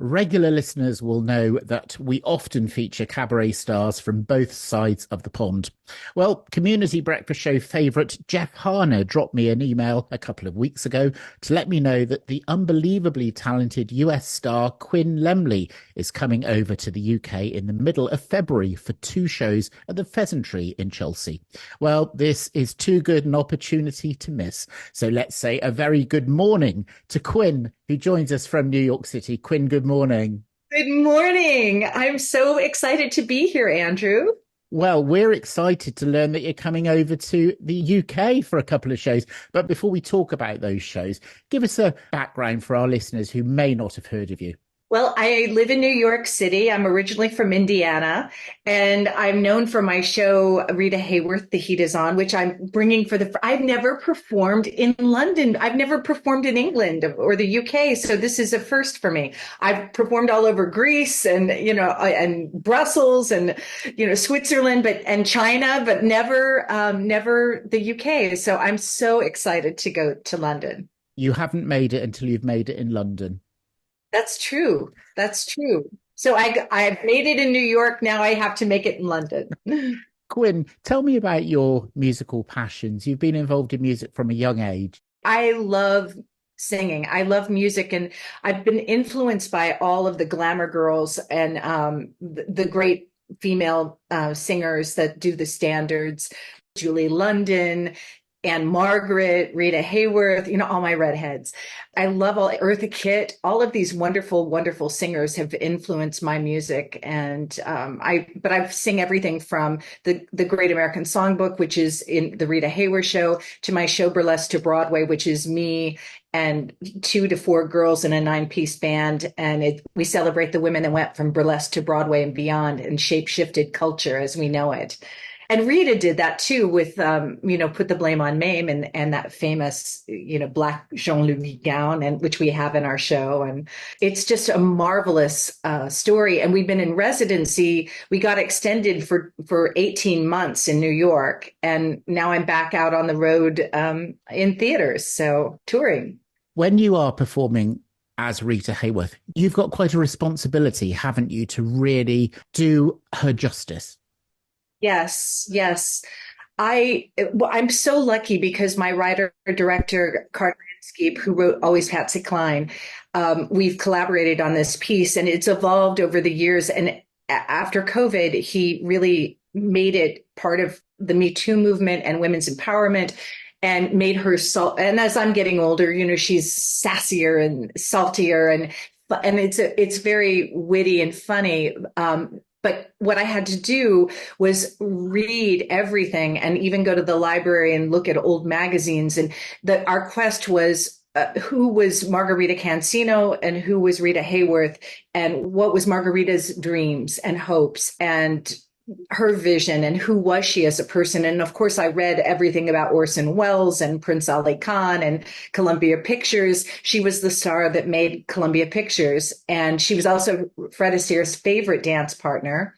Regular listeners will know that we often feature cabaret stars from both sides of the pond. Well, Community Breakfast Show favourite Jeff Harner dropped me an email a couple of weeks ago to let me know that the unbelievably talented US star Quinn Lemley is coming over to the UK in the middle of February for two shows at the Pheasantry in Chelsea. Well, this is too good an opportunity to miss. So let's say a very good morning to Quinn, who joins us from New York City. Quinn, good morning. Good morning. I'm so excited to be here, Andrew. Well, we're excited to learn that you're coming over to the UK for a couple of shows. But before we talk about those shows, give us a background for our listeners who may not have heard of you. Well, I live in New York City. I'm originally from Indiana, and I'm known for my show, Rita Hayworth, The Heat Is On, which I'm bringing I've never performed in London. I've never performed in England or the UK. So this is a first for me. I've performed all over Greece and Brussels and, Switzerland, and China, but never the UK. So I'm so excited to go to London. You haven't made it until you've made it in London. That's true. That's true. So I've made it in New York. Now I have to make it in London. Quinn, tell me about your musical passions. You've been involved in music from a young age. I love singing. I love music, and I've been influenced by all of the glamour girls and the great female singers that do the standards. Julie London, and Margaret, Rita Hayworth, all my redheads. I love all Eartha Kitt. All of these wonderful, wonderful singers have influenced my music. And but I sing everything from the Great American Songbook, which is in the Rita Hayworth show, to my show Burlesque to Broadway, which is me and 2 to 4 girls in a 9-piece band. And we celebrate the women that went from burlesque to Broadway and beyond and shape-shifted culture as we know it. And Rita did that too with, Put the Blame on Mame and that famous, black Jean-Louis gown, and which we have in our show. And it's just a marvelous story. And we've been in residency. We got extended for 18 months in New York. And now I'm back out on the road in theaters. So touring. When you are performing as Rita Hayworth, you've got quite a responsibility, haven't you, to really do her justice? Yes, yes. I'm so lucky because my writer director Carter Inskeep, who wrote Always Patsy Cline, we've collaborated on this piece, and it's evolved over the years. And after COVID, he really made it part of the Me Too movement and women's empowerment, and made her and as I'm getting older, she's sassier and saltier, and it's very witty and funny. But what I had to do was read everything and even go to the library and look at old magazines. And our quest was who was Margarita Cancino and who was Rita Hayworth, and what was Margarita's dreams and hopes and her vision, and who was she as a person. And of course, I read everything about Orson Welles and Prince Ali Khan and Columbia Pictures. She was the star that made Columbia Pictures. And she was also Fred Astaire's favorite dance partner.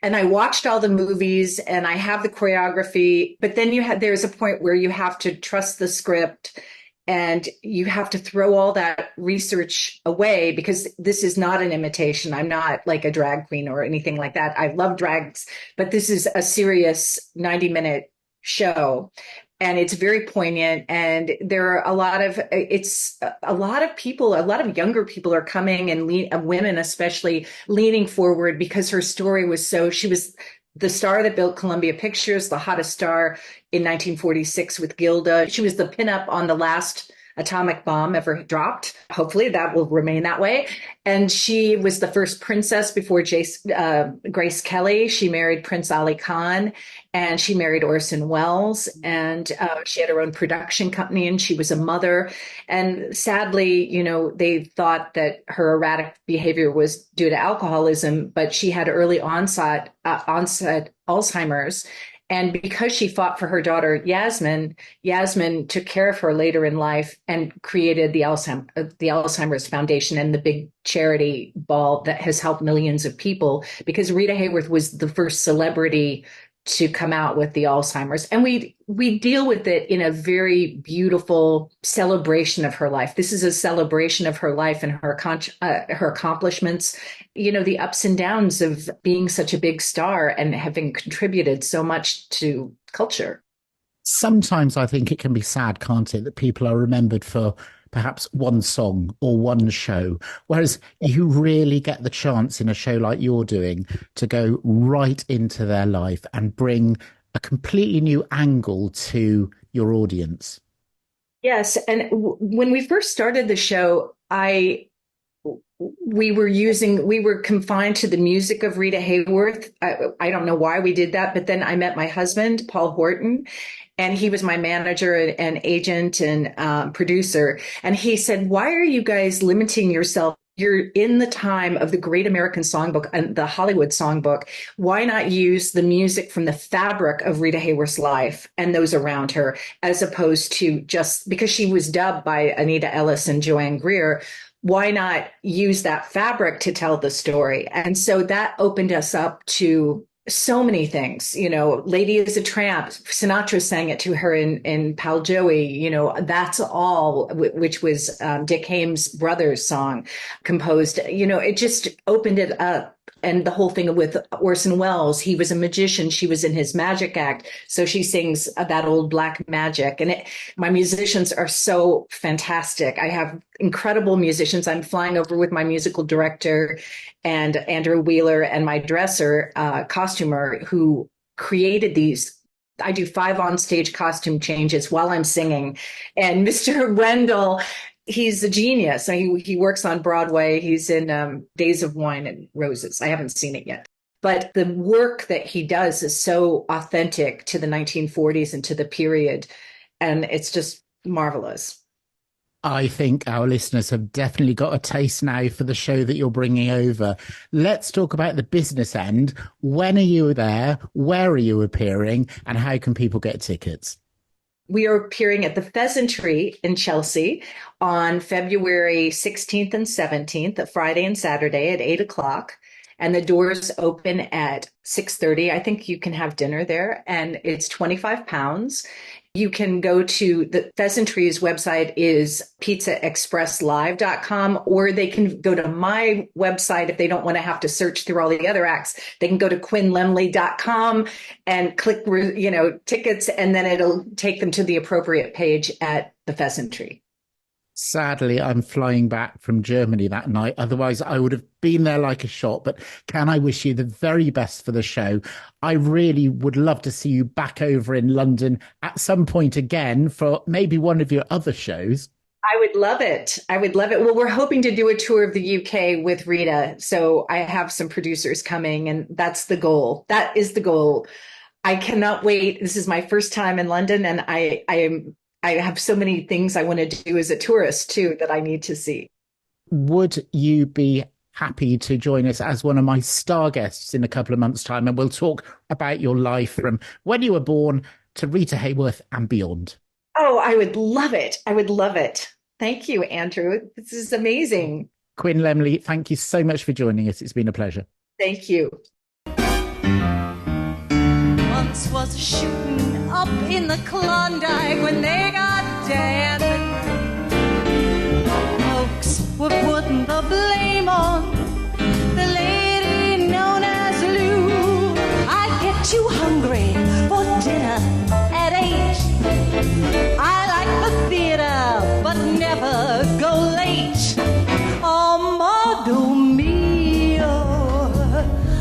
And I watched all the movies and I have the choreography, but then there's a point where you have to trust the script and you have to throw all that research away, because this is not an imitation. I'm not like a drag queen or anything like that. I love drags, but this is a serious 90-minute show. And it's very poignant. And there are a lot of people, a lot of younger people are coming, and women especially, leaning forward because her story was she was the star that built Columbia Pictures, the hottest star in 1946 with Gilda. She was the pinup on the last atomic bomb ever dropped. Hopefully that will remain that way. And she was the first princess before Grace Kelly. She married Prince Ali Khan, and she married Orson Welles, and she had her own production company, and she was a mother. And sadly, they thought that her erratic behavior was due to alcoholism, but she had early onset Alzheimer's. And because she fought for her daughter, Yasmin took care of her later in life and created the Alzheimer's Foundation and the big charity ball that has helped millions of people, because Rita Hayworth was the first celebrity to come out with the Alzheimer's. And we deal with it in a very beautiful celebration of her life. This is a celebration of her life and her accomplishments, the ups and downs of being such a big star and having contributed so much to culture. Sometimes I think it can be sad, can't it, that people are remembered for perhaps one song or one show, whereas you really get the chance in a show like you're doing to go right into their life and bring a completely new angle to your audience. Yes, and when we first started the show, we were confined to the music of Rita Hayworth. I don't know why we did that, but then I met my husband, Paul Horton, and he was my manager and agent and producer. And he said, "Why are you guys limiting yourself? You're in the time of the Great American Songbook and the Hollywood Songbook. Why not use the music from the fabric of Rita Hayworth's life and those around her, as opposed to just because she was dubbed by Anita Ellis and Joanne Greer? Why not use that fabric to tell the story?" And so that opened us up to so many things. Lady is a Tramp, Sinatra sang it to her in Pal Joey, That's All, which was Dick Haymes' brother's song composed. It just opened it up. And the whole thing with Orson Welles, he was a magician. She was in his magic act. So she sings that old black magic. And my musicians are so fantastic. I have incredible musicians. I'm flying over with my musical director and Andrew Wheeler and my dresser, costumer, who created these. I do 5 on-stage costume changes while I'm singing. And Mr. Wendell, he's a genius. He works on Broadway. He's in Days of Wine and Roses. I haven't seen it yet. But the work that he does is so authentic to the 1940s and to the period. And it's just marvelous. I think our listeners have definitely got a taste now for the show that you're bringing over. Let's talk about the business end. When are you there? Where are you appearing? And how can people get tickets? We are appearing at the Pheasantry in Chelsea on February 16th and 17th, a Friday and Saturday at 8 o'clock. And the doors open at 6:30. I think you can have dinner there, and it's £25. You can go to the Pheasantry's website is pizzaexpresslive.com, or they can go to my website if they don't want to have to search through all the other acts. They can go to quinnlemley.com and click, tickets, and then it'll take them to the appropriate page at the Pheasantry. Sadly, I'm flying back from Germany that night. Otherwise, I would have been there like a shot. But can I wish you the very best for the show? I really would love to see you back over in London at some point again for maybe one of your other shows. I would love it. I would love it. Well, we're hoping to do a tour of the UK with Rita. So I have some producers coming, and that's the goal. That is the goal. I cannot wait. This is my first time in London, and I have so many things I want to do as a tourist too that I need to see. Would you be happy to join us as one of my star guests in a couple of months' time? And we'll talk about your life from when you were born to Rita Hayworth and beyond. Oh, I would love it. I would love it. Thank you, Andrew. This is amazing. Quinn Lemley, thank you so much for joining us. It's been a pleasure. Thank you. Once was a shooting up in the Klondike when they got Dan. Folks were putting the blame on the lady known as Lou. I get too hungry for dinner at 8. I like the theater, but never go late. Amado mio,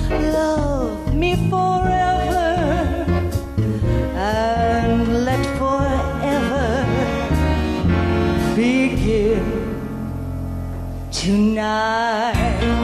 love me forever and let forever begin tonight.